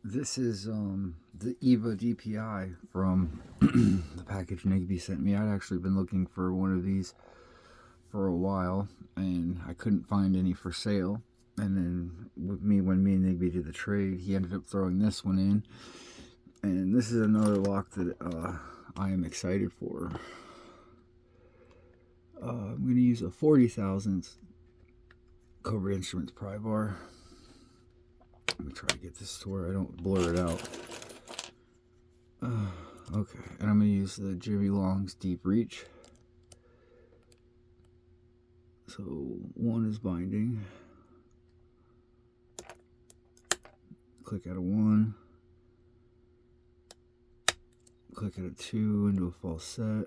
This is the evva DPI from the package Nigby sent me. I'd actually been looking for one of these for a while, and I couldn't find any for sale. And then when me and Nigby did the trade, he ended up throwing this one in. And this is another lock that I am excited for. I'm going to use a 40 thousandths Cobra Instruments pry bar. Let me try to get this to where I don't blur it out. Okay, and I'm going to use the Jimmy Long's Deep Reach. So one is binding. Click out a 1. Click out a 2 into a false set.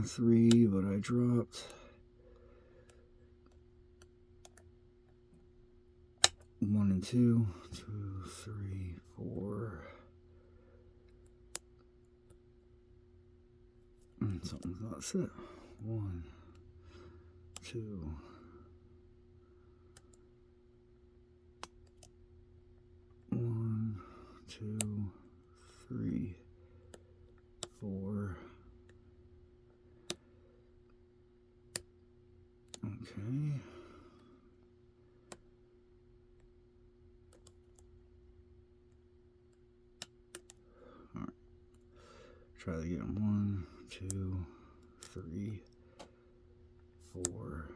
3, but I dropped. 1 and 2, 2, 3, 4. And something's not set. 1, 2. 1, 2, 3, 4. Okay. Alright. Try that again. 1, 2, 3, 4.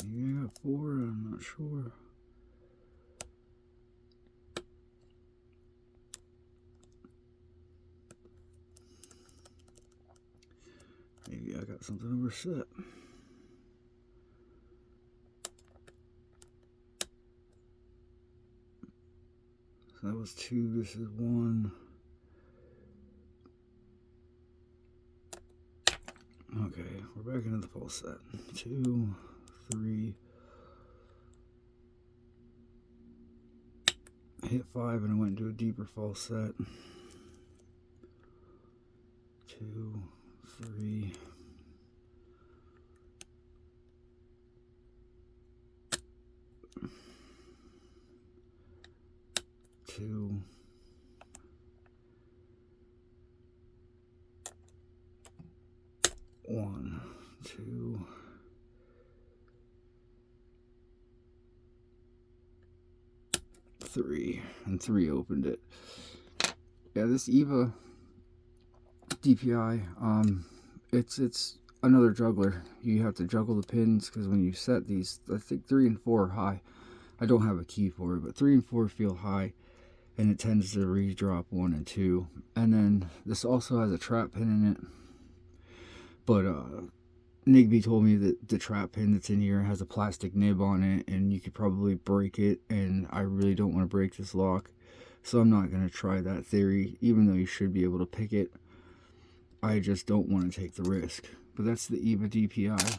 Maybe I got 4, I'm not sure. Maybe I got something overset. So that was 2, this is 1. Okay, we're back into the false set. 2, 3. Hit 5 and I went into a deeper false set. 2, 3. Two. 1, 2. 3, and 3 opened it. Yeah, this evva DPI, it's another juggler. You have to juggle the pins because when you set these, I think 3 and 4 are high. I don't have a key for it, but 3 and 4 feel high, and it tends to redrop 1 and 2. And then this also has a trap pin in it, but Nigby told me that the trap pin that's in here has a plastic nib on it, and you could probably break it, and I really don't want to break this lock, so I'm not going to try that theory, even though you should be able to pick it. I just don't want to take the risk. But that's the evva DPI.